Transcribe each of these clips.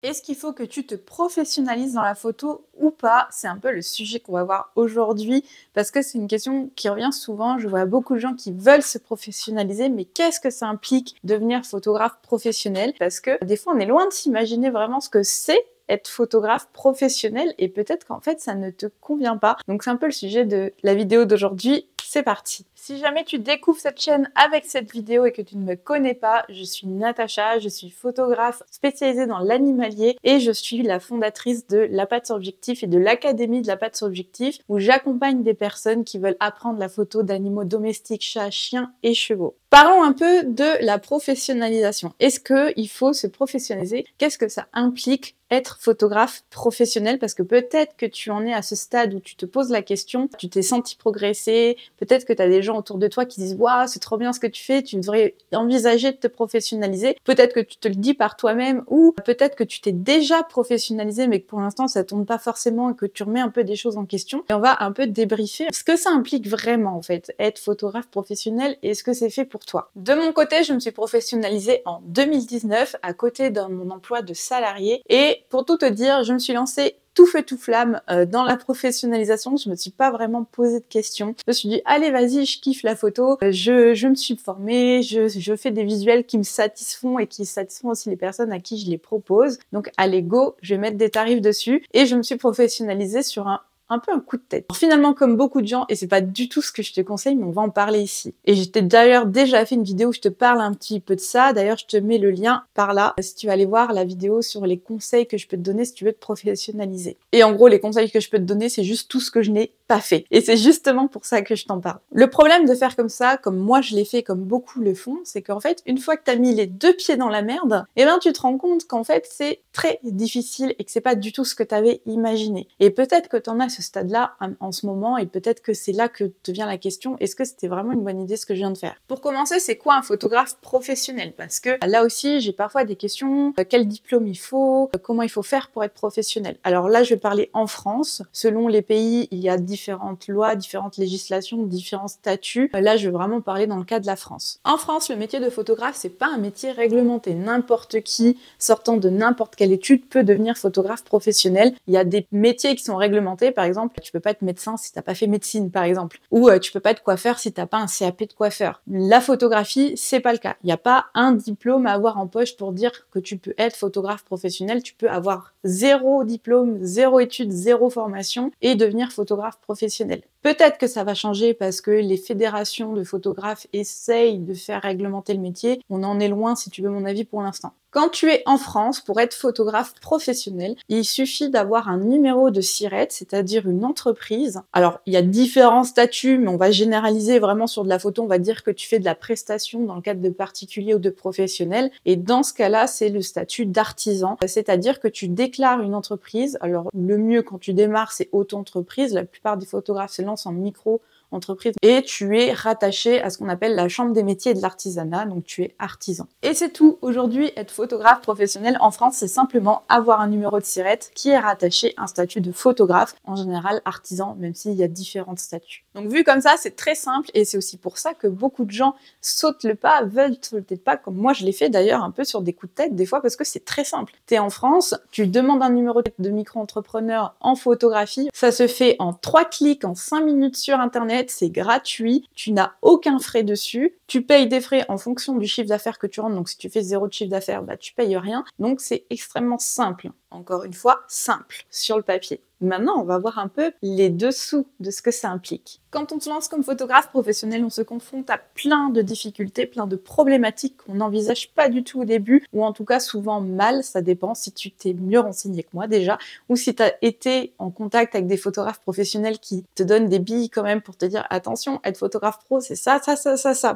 Est-ce qu'il faut que tu te professionnalises dans la photo ou pas? C'est un peu le sujet qu'on va voir aujourd'hui parce que c'est une question qui revient souvent. Je vois beaucoup de gens qui veulent se professionnaliser, mais qu'est-ce que ça implique devenir photographe professionnel? Parce que des fois, on est loin de s'imaginer vraiment ce que c'est être photographe professionnel et peut-être qu'en fait, ça ne te convient pas. Donc c'est un peu le sujet de la vidéo d'aujourd'hui. C'est parti! Si jamais tu découvres cette chaîne avec cette vidéo et que tu ne me connais pas, je suis Natacha, je suis photographe spécialisée dans l'animalier et je suis la fondatrice de La Patte Subjectif et de l'Académie de La Patte Subjectif où j'accompagne des personnes qui veulent apprendre la photo d'animaux domestiques, chats, chiens et chevaux. Parlons un peu de la professionnalisation. Est-ce qu'il faut se professionnaliser? Qu'est-ce que ça implique être photographe professionnel? Parce que peut-être que tu en es à ce stade où tu te poses la question, tu t'es senti progresser, peut-être que tu as des gens autour de toi qui disent « Waouh, c'est trop bien ce que tu fais, tu devrais envisager de te professionnaliser ». Peut-être que tu te le dis par toi-même ou peut-être que tu t'es déjà professionnalisé mais que pour l'instant ça tourne pas forcément et que tu remets un peu des choses en question. Et on va un peu débriefer ce que ça implique vraiment en fait, être photographe professionnel et ce que c'est fait pour toi. De mon côté, je me suis professionnalisée en 2019 à côté de mon emploi de salarié et pour tout te dire, je me suis lancée tout feu tout flamme dans la professionnalisation. Je me suis pas vraiment posé de questions. Je me suis dit allez vas-y, je kiffe la photo. Je me suis formée, je fais des visuels qui me satisfont et qui satisfont aussi les personnes à qui je les propose. Donc allez go, je vais mettre des tarifs dessus et je me suis professionnalisée sur un peu un coup de tête. Alors, finalement, comme beaucoup de gens, et c'est pas du tout ce que je te conseille, mais on va en parler ici. Et j'étais d'ailleurs déjà fait une vidéo où je te parle un petit peu de ça. D'ailleurs, je te mets le lien par là, si tu vas aller voir la vidéo sur les conseils que je peux te donner si tu veux te professionnaliser. Et en gros, les conseils que je peux te donner, c'est juste tout ce que je n'ai pas fait. Et c'est justement pour ça que je t'en parle. Le problème de faire comme ça, comme moi je l'ai fait, comme beaucoup le font, c'est qu'en fait, une fois que t'as mis les deux pieds dans la merde, eh ben tu te rends compte qu'en fait, c'est très difficile et que c'est pas du tout ce que t'avais imaginé. Et peut-être que t'en as ce stade-là en ce moment et peut-être que c'est là que te vient la question, est-ce que c'était vraiment une bonne idée ce que je viens de faire? Pour commencer, c'est quoi un photographe professionnel? Parce que là aussi, j'ai parfois des questions, quel diplôme il faut, comment il faut faire pour être professionnel? Alors là, je vais parler en France. Selon les pays, il y a différentes lois, différentes législations, différents statuts. Là, je vais vraiment parler dans le cas de la France. En France, le métier de photographe, c'est pas un métier réglementé. N'importe qui, sortant de n'importe quelle étude, peut devenir photographe professionnel. Il y a des métiers qui sont réglementés. Par exemple, tu peux pas être médecin si t'as pas fait médecine, par exemple. Ou tu peux pas être coiffeur si t'as pas un CAP de coiffeur. La photographie, c'est pas le cas. Il n'y a pas un diplôme à avoir en poche pour dire que tu peux être photographe professionnel. Tu peux avoir zéro diplôme, zéro étude, zéro formation et devenir photographe professionnel. Peut-être que ça va changer parce que les fédérations de photographes essayent de faire réglementer le métier. On en est loin, si tu veux mon avis, pour l'instant. Quand tu es en France, pour être photographe professionnel, il suffit d'avoir un numéro de SIRET, c'est-à-dire une entreprise. Alors, il y a différents statuts, mais on va généraliser vraiment sur de la photo. On va dire que tu fais de la prestation dans le cadre de particuliers ou de professionnels. Et dans ce cas-là, c'est le statut d'artisan, c'est-à-dire que tu déclares une entreprise. Alors, le mieux quand tu démarres, c'est auto-entreprise. La plupart des photographes se lancent en micro-entreprise et tu es rattaché à ce qu'on appelle la chambre des métiers et de l'artisanat, donc tu es artisan. Et c'est tout. Aujourd'hui, être photographe professionnel en France, c'est simplement avoir un numéro de SIRET qui est rattaché à un statut de photographe, en général artisan, même s'il y a différents statuts. Donc vu comme ça, c'est très simple et c'est aussi pour ça que beaucoup de gens sautent le pas, veulent sauter le pas, comme moi je l'ai fait d'ailleurs un peu sur des coups de tête des fois parce que c'est très simple. T'es en France, tu demandes un numéro de micro-entrepreneur en photographie, ça se fait en 3 clics, en 5 minutes sur internet, c'est gratuit, tu n'as aucun frais dessus, tu payes des frais en fonction du chiffre d'affaires que tu rentres, donc si tu fais 0 de chiffre d'affaires, bah tu payes rien, donc c'est extrêmement simple. Encore une fois, simple sur le papier. Maintenant, on va voir un peu les dessous de ce que ça implique. Quand on se lance comme photographe professionnel, on se confronte à plein de difficultés, plein de problématiques qu'on n'envisage pas du tout au début, ou en tout cas souvent mal, ça dépend si tu t'es mieux renseigné que moi déjà, ou si tu as été en contact avec des photographes professionnels qui te donnent des billes quand même pour te dire attention, être photographe pro, c'est ça,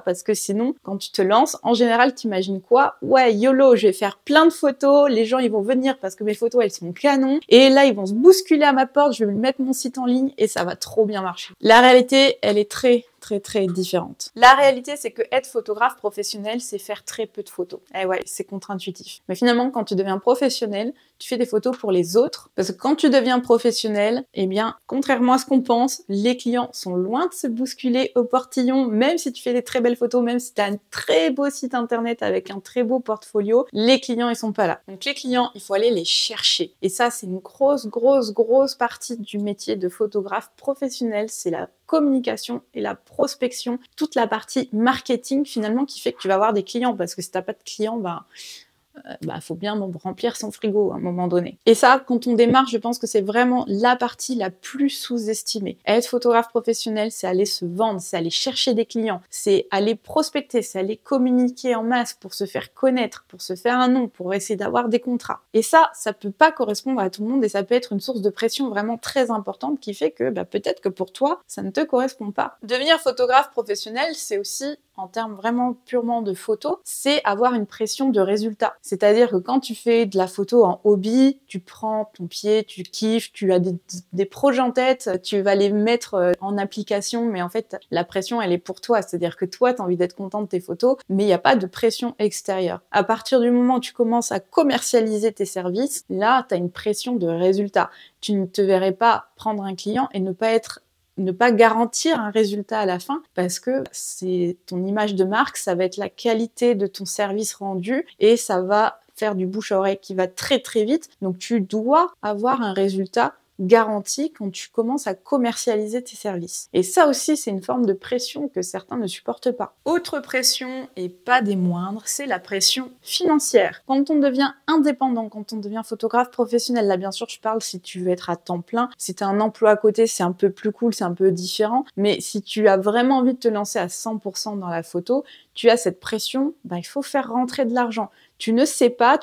parce que sinon, quand tu te lances, en général, t'imagines quoi? Ouais, YOLO, je vais faire plein de photos, les gens ils vont venir parce que mes photos elles sont canon, et là ils vont se bousculer à ma porte, je vais mettre mon site en ligne et ça va trop bien marcher. La réalité, elle est très très différentes. La réalité, c'est que être photographe professionnel, c'est faire très peu de photos. Eh ouais, c'est contre-intuitif. Mais finalement, quand tu deviens professionnel, tu fais des photos pour les autres. Parce que quand tu deviens professionnel, eh bien, contrairement à ce qu'on pense, les clients sont loin de se bousculer au portillon, même si tu fais des très belles photos, même si tu as un très beau site internet avec un très beau portfolio, les clients, ils sont pas là. Donc les clients, il faut aller les chercher. Et ça, c'est une grosse partie du métier de photographe professionnel, c'est la communication et la prospection, toute la partie marketing finalement qui fait que tu vas avoir des clients, parce que si t'as pas de clients, faut bien remplir son frigo à un moment donné. Et ça, quand on démarre, je pense que c'est vraiment la partie la plus sous-estimée. Être photographe professionnel, c'est aller se vendre, c'est aller chercher des clients, c'est aller prospecter, c'est aller communiquer en masse pour se faire connaître, pour se faire un nom, pour essayer d'avoir des contrats. Et ça peut pas correspondre à tout le monde et ça peut être une source de pression vraiment très importante qui fait que peut-être que pour toi, ça ne te correspond pas. Devenir photographe professionnel, c'est aussi, en termes vraiment purement de photo, c'est avoir une pression de résultat. C'est-à-dire que quand tu fais de la photo en hobby, tu prends ton pied, tu kiffes, tu as des projets en tête, tu vas les mettre en application, mais en fait, la pression, elle est pour toi. C'est-à-dire que toi, tu as envie d'être content de tes photos, mais il n'y a pas de pression extérieure. À partir du moment où tu commences à commercialiser tes services, là, tu as une pression de résultat. Tu ne te verrais pas prendre un client et ne pas garantir un résultat à la fin, parce que c'est ton image de marque, ça va être la qualité de ton service rendu et ça va faire du bouche à oreille qui va très vite. Donc tu dois avoir un résultat garanti quand tu commences à commercialiser tes services. Et ça aussi, c'est une forme de pression que certains ne supportent pas. Autre pression, et pas des moindres, c'est la pression financière. Quand on devient indépendant, quand on devient photographe professionnel, là bien sûr je parle si tu veux être à temps plein, si tu as un emploi à côté, c'est un peu plus cool, c'est un peu différent, mais si tu as vraiment envie de te lancer à 100% dans la photo, tu as cette pression, il faut faire rentrer de l'argent. Tu ne sais pas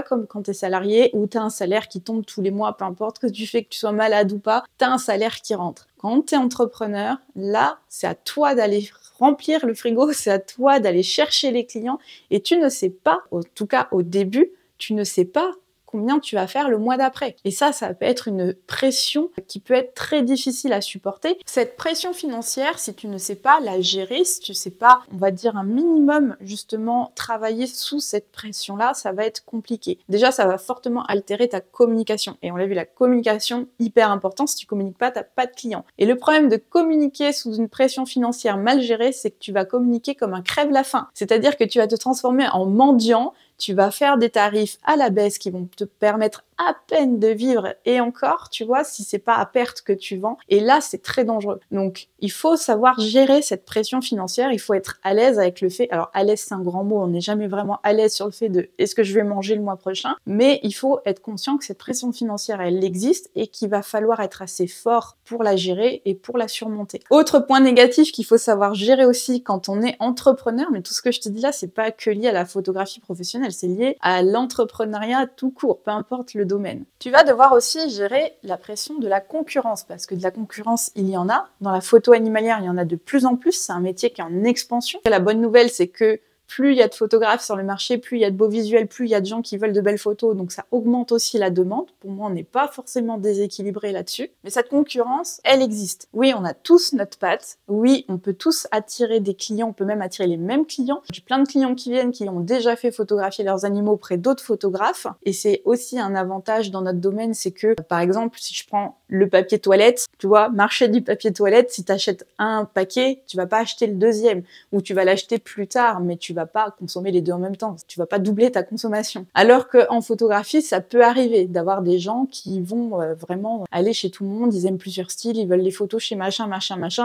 comme quand tu es salarié où tu as un salaire qui tombe tous les mois, peu importe que tu fais, que tu sois malade ou pas, tu as un salaire qui rentre. Quand tu es entrepreneur, là, c'est à toi d'aller remplir le frigo, c'est à toi d'aller chercher les clients et tu ne sais pas, en tout cas au début, tu ne sais pas combien tu vas faire le mois d'après. Et ça peut être une pression qui peut être très difficile à supporter. Cette pression financière, si tu ne sais pas la gérer, si tu ne sais pas, on va dire un minimum, justement, travailler sous cette pression-là, ça va être compliqué. Déjà, ça va fortement altérer ta communication. Et on l'a vu, la communication, hyper important. Si tu communiques pas, t'as pas de clients. Et le problème de communiquer sous une pression financière mal gérée, c'est que tu vas communiquer comme un crève-la-faim. C'est-à-dire que tu vas te transformer en mendiant. Tu vas faire des tarifs à la baisse qui vont te permettre à peine de vivre et encore, tu vois, si c'est pas à perte que tu vends. Et là, c'est très dangereux. Donc, il faut savoir gérer cette pression financière. Il faut être à l'aise avec le fait. Alors, à l'aise, c'est un grand mot. On n'est jamais vraiment à l'aise sur le fait de est-ce que je vais manger le mois prochain. Mais il faut être conscient que cette pression financière, elle existe et qu'il va falloir être assez fort pour la gérer et pour la surmonter. Autre point négatif qu'il faut savoir gérer aussi quand on est entrepreneur, mais tout ce que je te dis là, c'est pas que lié à la photographie professionnelle, c'est lié à l'entrepreneuriat tout court, peu importe le domaine. Tu vas devoir aussi gérer la pression de la concurrence, parce que de la concurrence, il y en a. Dans la photo animalière, il y en a de plus en plus. C'est un métier qui est en expansion. Et la bonne nouvelle, c'est que plus il y a de photographes sur le marché, plus il y a de beaux visuels, plus il y a de gens qui veulent de belles photos, donc ça augmente aussi la demande. Pour moi, on n'est pas forcément déséquilibré là-dessus. Mais cette concurrence, elle existe. Oui, on a tous notre patte. Oui, on peut tous attirer des clients, on peut même attirer les mêmes clients. J'ai plein de clients qui viennent, qui ont déjà fait photographier leurs animaux auprès d'autres photographes. Et c'est aussi un avantage dans notre domaine, c'est que, par exemple, si je prends le papier toilette, tu vois, marché du papier toilette, si tu achètes un paquet, tu vas pas acheter le deuxième, ou tu vas l'acheter plus tard, mais tu vas pas consommer les deux en même temps. Tu vas pas doubler ta consommation. Alors qu'en photographie, ça peut arriver d'avoir des gens qui vont vraiment aller chez tout le monde, ils aiment plusieurs styles, ils veulent les photos chez machin,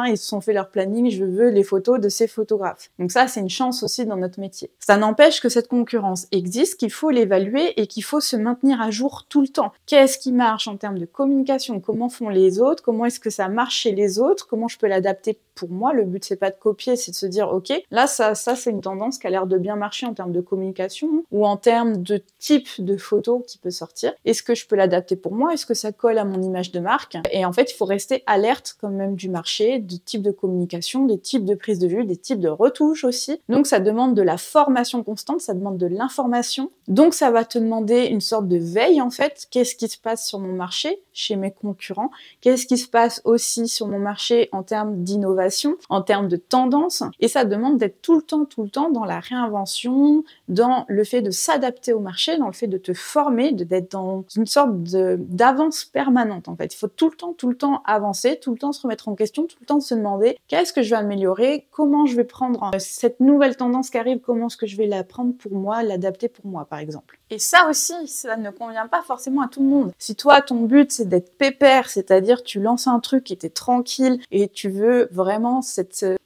ils se sont fait leur planning, je veux les photos de ces photographes. Donc ça, c'est une chance aussi dans notre métier. Ça n'empêche que cette concurrence existe, qu'il faut l'évaluer et qu'il faut se maintenir à jour tout le temps. Qu'est-ce qui marche en termes de communication? Comment font les autres? Comment est-ce que ça marche chez les autres? Comment je peux l'adapter pour moi? Le but, c'est pas de copier, c'est de se dire, ok, là, ça c'est une tendance qui a l'air de bien marcher en termes de communication ou en termes de type de photo qui peut sortir. Est-ce que je peux l'adapter pour moi? Est-ce que ça colle à mon image de marque? Et en fait, il faut rester alerte quand même du marché, du type de communication, des types de prise de vue, des types de retouches aussi. Donc ça demande de la formation constante, ça demande de l'information. Donc ça va te demander une sorte de veille en fait. Qu'est-ce qui se passe sur mon marché, chez mes concurrents? Qu'est-ce qui se passe aussi sur mon marché en termes d'innovation, en termes de tendance? Et ça demande d'être tout le temps dans la réinvention, dans le fait de s'adapter au marché, dans le fait de te former, d'être dans une sorte d'avance permanente en fait. Il faut tout le temps avancer, tout le temps se remettre en question, tout le temps se demander qu'est-ce que je vais améliorer, comment je vais prendre cette nouvelle tendance qui arrive, comment est-ce que je vais la prendre pour moi, l'adapter pour moi par exemple. Et ça aussi, ça ne convient pas forcément à tout le monde. Si toi, ton but c'est d'être pépère, c'est-à-dire tu lances un truc et t'es tranquille et tu veux vraiment cette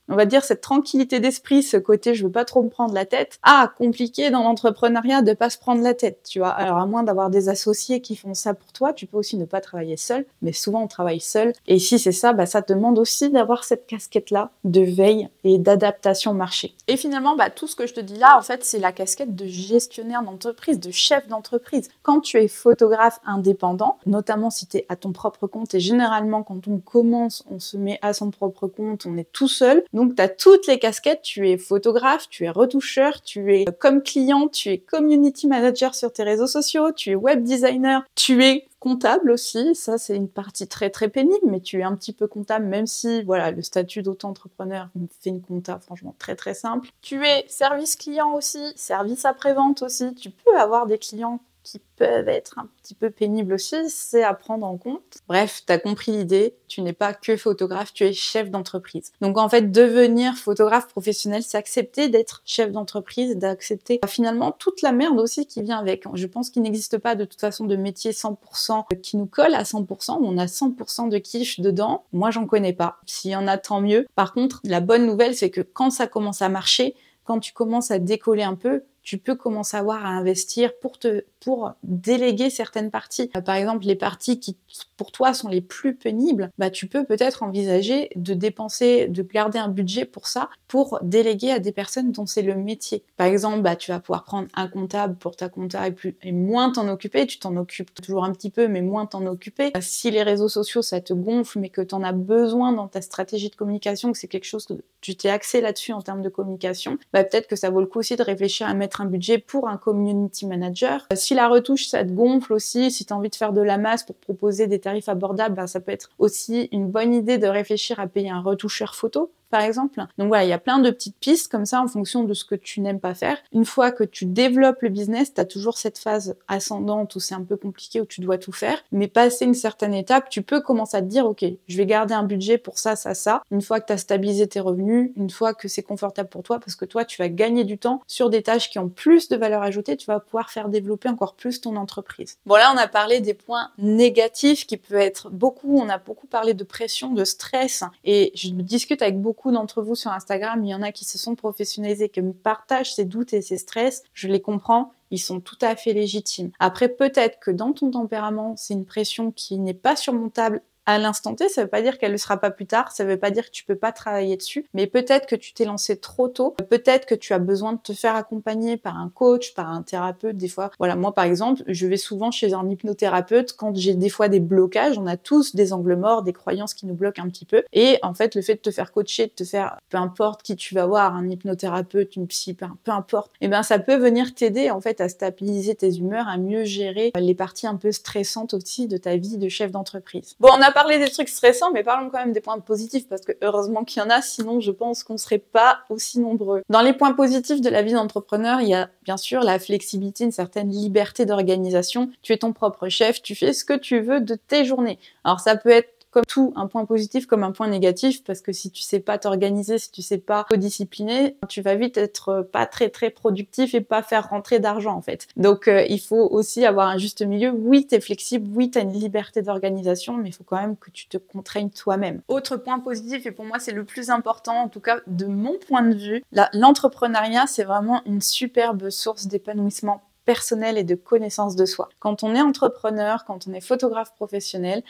tranquillité d'esprit, ce côté je veux pas trop me prendre la tête. Ah, compliqué dans l'entrepreneuriat de pas se prendre la tête, tu vois. Alors à moins d'avoir des associés qui font ça pour toi, tu peux aussi ne pas travailler seul, mais souvent on travaille seul. Et si c'est ça, ça te demande aussi d'avoir cette casquette-là de veille et d'adaptation marché. Et finalement, tout ce que je te dis là, en fait, c'est la casquette de gestionnaire d'entreprise, de chef d'entreprise. Quand tu es photographe indépendant, notamment si tu es à ton propre compte, et généralement quand on commence, on se met à son propre compte, on est tout seul. Donc, tu as toutes les casquettes. Tu es photographe, tu es retoucheur, tu es comme client, tu es community manager sur tes réseaux sociaux, tu es web designer, tu es comptable aussi. Ça, c'est une partie très, très pénible, mais tu es un petit peu comptable, même si, voilà, le statut d'auto-entrepreneur fait une compta, franchement, très, très simple. Tu es service client aussi, service après-vente aussi. Tu peux avoir des clients qui peuvent être un petit peu pénibles aussi, c'est à prendre en compte. Bref, t'as compris l'idée, tu n'es pas que photographe, tu es chef d'entreprise. Donc en fait, devenir photographe professionnel, c'est accepter d'être chef d'entreprise, d'accepter finalement toute la merde aussi qui vient avec. Je pense qu'il n'existe pas de toute façon de métier 100% qui nous colle à 100%, où on a 100% de kiff dedans. Moi, j'en connais pas. S'il y en a, tant mieux. Par contre, la bonne nouvelle, c'est que quand ça commence à marcher, quand tu commences à décoller un peu, tu peux commencer à investir pour déléguer certaines parties. Par exemple, les parties qui, pour toi, sont les plus pénibles, tu peux peut-être envisager de dépenser, de garder un budget pour ça, pour déléguer à des personnes dont c'est le métier. Par exemple, tu vas pouvoir prendre un comptable pour ta compta et moins t'en occuper. Tu t'en occupes toujours un petit peu, mais moins t'en occuper. Si les réseaux sociaux, ça te gonfle, mais que t'en as besoin dans ta stratégie de communication, que c'est quelque chose que tu t'es axé là-dessus en termes de communication, peut-être que ça vaut le coup aussi de réfléchir à mettre un budget pour un community manager. Si la retouche, ça te gonfle aussi, si tu as envie de faire de la masse pour proposer des tarifs abordables, ça peut être aussi une bonne idée de réfléchir à payer un retoucheur photo, par exemple. Donc voilà, il y a plein de petites pistes comme ça en fonction de ce que tu n'aimes pas faire. Une fois que tu développes le business, tu as toujours cette phase ascendante où c'est un peu compliqué, où tu dois tout faire. Mais passer une certaine étape, tu peux commencer à te dire, ok, je vais garder un budget pour ça, ça, ça. Une fois que tu as stabilisé tes revenus, une fois que c'est confortable pour toi, parce que toi, tu vas gagner du temps sur des tâches qui ont plus de valeur ajoutée, tu vas pouvoir faire développer encore plus ton entreprise. Bon, là, on a parlé des points négatifs qui peuvent être beaucoup. On a beaucoup parlé de pression, de stress. Et je discute avec beaucoup d'entre vous sur Instagram, il y en a qui se sont professionnalisés, qui me partagent ces doutes et ces stress. Je les comprends, ils sont tout à fait légitimes. Après, peut-être que dans ton tempérament, c'est une pression qui n'est pas surmontable à l'instant T, ça veut pas dire qu'elle ne sera pas plus tard, ça veut pas dire que tu peux pas travailler dessus, mais peut-être que tu t'es lancé trop tôt, peut-être que tu as besoin de te faire accompagner par un coach, par un thérapeute, des fois. Voilà, moi par exemple, je vais souvent chez un hypnothérapeute quand j'ai des fois des blocages, on a tous des angles morts, des croyances qui nous bloquent un petit peu, et en fait, le fait de te faire coacher, de te faire, peu importe qui tu vas voir, un hypnothérapeute, une psy, peu importe, ça peut venir t'aider en fait à stabiliser tes humeurs, à mieux gérer les parties un peu stressantes aussi de ta vie de chef d'entreprise. Bon, on a parlé des trucs stressants, mais parlons quand même des points positifs, parce que heureusement qu'il y en a, sinon je pense qu'on serait pas aussi nombreux. Dans les points positifs de la vie d'entrepreneur, il y a bien sûr la flexibilité, une certaine liberté d'organisation. Tu es ton propre chef, tu fais ce que tu veux de tes journées. Alors ça peut être comme tout, un point positif comme un point négatif, parce que si tu sais pas t'organiser, si tu sais pas te discipliner, tu vas vite être pas très très productif et pas faire rentrer d'argent en fait. Donc il faut aussi avoir un juste milieu. Oui, t'es flexible, oui, t'as une liberté d'organisation, mais il faut quand même que tu te contraignes toi-même. Autre point positif, et pour moi c'est le plus important, en tout cas de mon point de vue, l'entrepreneuriat c'est vraiment une superbe source d'épanouissement personnel et de connaissance de soi. Quand on est entrepreneur, quand on est photographe professionnel,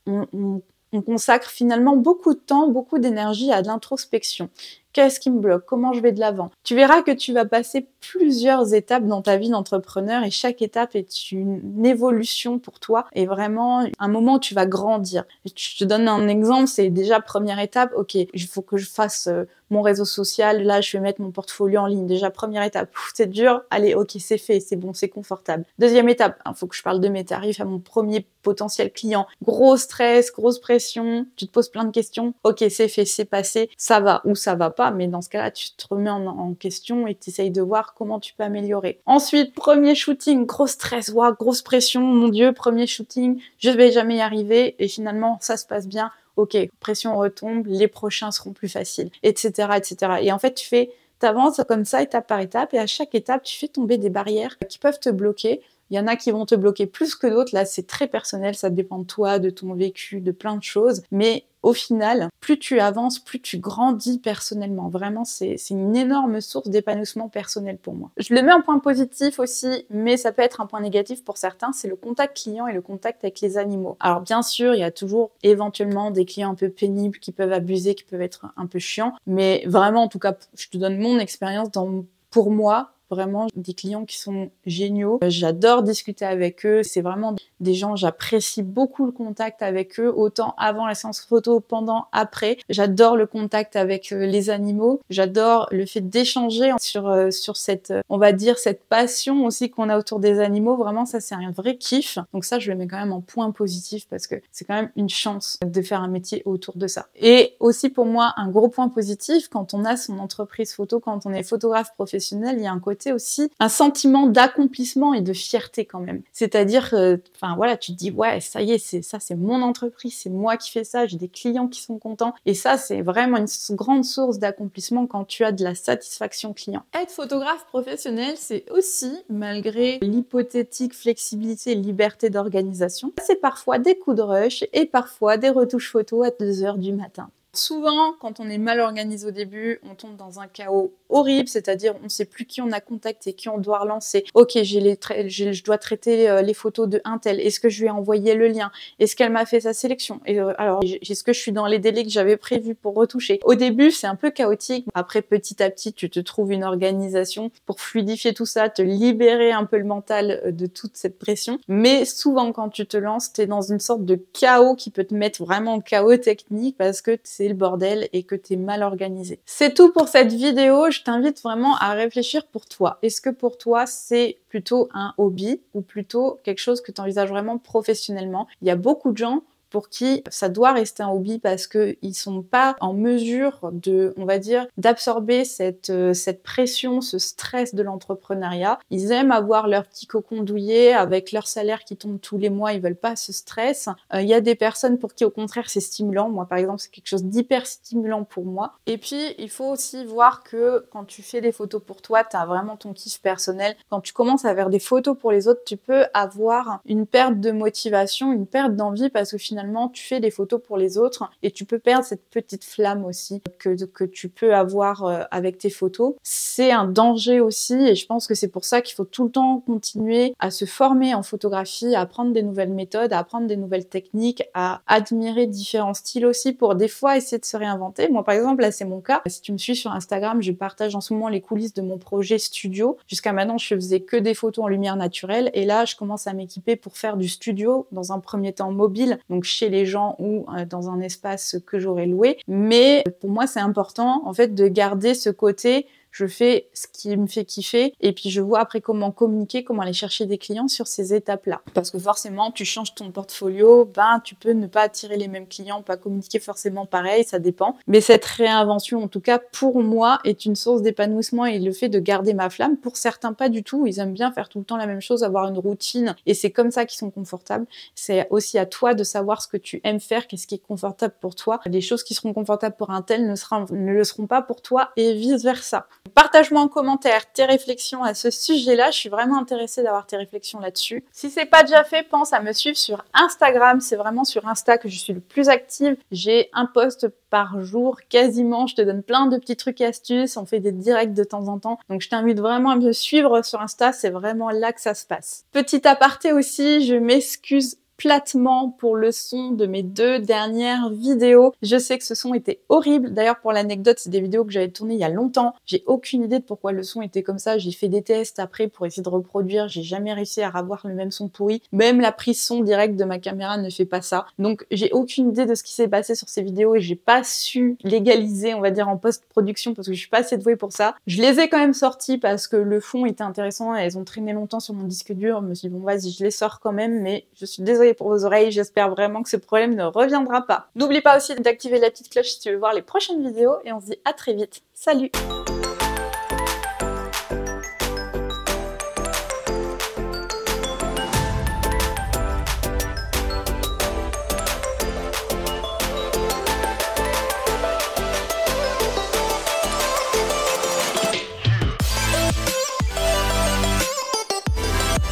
on consacre finalement beaucoup de temps, beaucoup d'énergie à de l'introspection. Qu'est-ce qui me bloque? Comment je vais de l'avant? Tu verras que tu vas passer plusieurs étapes dans ta vie d'entrepreneur et chaque étape est une évolution pour toi et vraiment un moment où tu vas grandir. Je te donne un exemple, c'est déjà première étape, ok, il faut que je fasse mon réseau social, là je vais mettre mon portfolio en ligne. Déjà première étape, c'est dur, allez ok c'est fait, c'est bon, c'est confortable. Deuxième étape, il faut que je parle de mes tarifs à mon premier potentiel client. Gros stress, grosse pression, tu te poses plein de questions, ok c'est fait, c'est passé, ça va ou ça va pas, mais dans ce cas-là tu te remets en question et tu essayes de voir comment tu peux améliorer. Ensuite, premier shooting, gros stress, wow, grosse pression, mon Dieu, premier shooting, je vais jamais y arriver et finalement ça se passe bien. Ok, pression retombe, les prochains seront plus faciles, etc., etc. Et en fait, t'avances comme ça, étape par étape, et à chaque étape, tu fais tomber des barrières qui peuvent te bloquer. Il y en a qui vont te bloquer plus que d'autres. Là, c'est très personnel, ça dépend de toi, de ton vécu, de plein de choses. Mais au final, plus tu avances, plus tu grandis personnellement. Vraiment, c'est une énorme source d'épanouissement personnel pour moi. Je le mets en point positif aussi, mais ça peut être un point négatif pour certains, c'est le contact client et le contact avec les animaux. Alors bien sûr, il y a toujours éventuellement des clients un peu pénibles qui peuvent abuser, qui peuvent être un peu chiants, mais vraiment, en tout cas, je te donne mon expérience pour moi, vraiment des clients qui sont géniaux. J'adore discuter avec eux. C'est vraiment des gens, j'apprécie beaucoup le contact avec eux, autant avant la séance photo, pendant, après. J'adore le contact avec les animaux. J'adore le fait d'échanger sur cette, on va dire, cette passion aussi qu'on a autour des animaux. Vraiment, ça, c'est un vrai kiff. Donc ça, je le mets quand même en point positif parce que c'est quand même une chance de faire un métier autour de ça. Et aussi pour moi, un gros point positif, quand on a son entreprise photo, quand on est photographe professionnel, il y a un côté aussi un sentiment d'accomplissement et de fierté quand même. C'est-à-dire, enfin voilà, tu te dis ouais, ça y est, c'est mon entreprise, c'est moi qui fais ça, j'ai des clients qui sont contents et ça c'est vraiment une grande source d'accomplissement quand tu as de la satisfaction client. Être photographe professionnel, c'est aussi, malgré l'hypothétique flexibilité et liberté d'organisation, c'est parfois des coups de rush et parfois des retouches photos à 2 heures du matin. Souvent, quand on est mal organisé au début, on tombe dans un chaos horrible, c'est-à-dire on ne sait plus qui on a contacté, qui on doit relancer. Ok, je dois traiter les photos de un tel. Est-ce que je lui ai envoyé le lien? Est-ce qu'elle m'a fait sa sélection? Et alors, est-ce que je suis dans les délais que j'avais prévus pour retoucher? Au début, c'est un peu chaotique. Après, petit à petit, tu te trouves une organisation pour fluidifier tout ça, te libérer un peu le mental de toute cette pression. Mais souvent, quand tu te lances, tu es dans une sorte de chaos qui peut te mettre vraiment en chaos technique parce que c'est le bordel et que tu es mal organisé. C'est tout pour cette vidéo. Je t'invite vraiment à réfléchir pour toi. Est-ce que pour toi, c'est plutôt un hobby ou plutôt quelque chose que tu envisages vraiment professionnellement? Il y a beaucoup de gens pour qui ça doit rester un hobby parce que ils sont pas en mesure de, on va dire, d'absorber cette pression, ce stress de l'entrepreneuriat. Ils aiment avoir leur petit cocon douillet avec leur salaire qui tombe tous les mois, ils veulent pas ce stress. Il y a des personnes pour qui au contraire c'est stimulant. Moi par exemple, c'est quelque chose d'hyper stimulant pour moi. Et puis il faut aussi voir que quand tu fais des photos pour toi, tu as vraiment ton kiff personnel. Quand tu commences à faire des photos pour les autres, tu peux avoir une perte de motivation, une perte d'envie parce que finalement tu fais des photos pour les autres et tu peux perdre cette petite flamme aussi que tu peux avoir avec tes photos. C'est un danger aussi et je pense que c'est pour ça qu'il faut tout le temps continuer à se former en photographie, à apprendre des nouvelles méthodes, à apprendre des nouvelles techniques, à admirer différents styles aussi pour des fois essayer de se réinventer. Moi par exemple, là c'est mon cas. Si tu me suis sur Instagram, je partage en ce moment les coulisses de mon projet studio. Jusqu'à maintenant, je faisais que des photos en lumière naturelle et là, je commence à m'équiper pour faire du studio dans un premier temps mobile, donc chez les gens ou dans un espace que j'aurais loué. Mais pour moi, c'est important en fait de garder ce côté je fais ce qui me fait kiffer et puis je vois après comment communiquer, comment aller chercher des clients sur ces étapes-là. Parce que forcément, tu changes ton portfolio, tu peux ne pas attirer les mêmes clients, pas communiquer forcément pareil, ça dépend. Mais cette réinvention, en tout cas pour moi, est une source d'épanouissement et le fait de garder ma flamme, pour certains pas du tout, ils aiment bien faire tout le temps la même chose, avoir une routine et c'est comme ça qu'ils sont confortables. C'est aussi à toi de savoir ce que tu aimes faire, qu'est-ce qui est confortable pour toi. Les choses qui seront confortables pour un tel ne le seront pas pour toi et vice versa. Partage-moi en commentaire tes réflexions à ce sujet-là. Je suis vraiment intéressée d'avoir tes réflexions là-dessus. Si c'est pas déjà fait, pense à me suivre sur Instagram. C'est vraiment sur Insta que je suis le plus active. J'ai un post par jour quasiment. Je te donne plein de petits trucs et astuces. On fait des directs de temps en temps. Donc je t'invite vraiment à me suivre sur Insta. C'est vraiment là que ça se passe. Petit aparté aussi, je m'excuse platement pour le son de mes 2 dernières vidéos. Je sais que ce son était horrible. D'ailleurs, pour l'anecdote, c'est des vidéos que j'avais tournées il y a longtemps. J'ai aucune idée de pourquoi le son était comme ça. J'ai fait des tests après pour essayer de reproduire. J'ai jamais réussi à avoir le même son pourri. Même la prise son directe de ma caméra ne fait pas ça. Donc, j'ai aucune idée de ce qui s'est passé sur ces vidéos et j'ai pas su légaliser, on va dire, en post-production parce que je suis pas assez douée pour ça. Je les ai quand même sorties parce que le fond était intéressant et elles ont traîné longtemps sur mon disque dur. Je me suis dit, bon, vas-y, je les sors quand même, mais je suis désolée pour vos oreilles. J'espère vraiment que ce problème ne reviendra pas. N'oublie pas aussi d'activer la petite cloche si tu veux voir les prochaines vidéos et on se dit à très vite. Salut!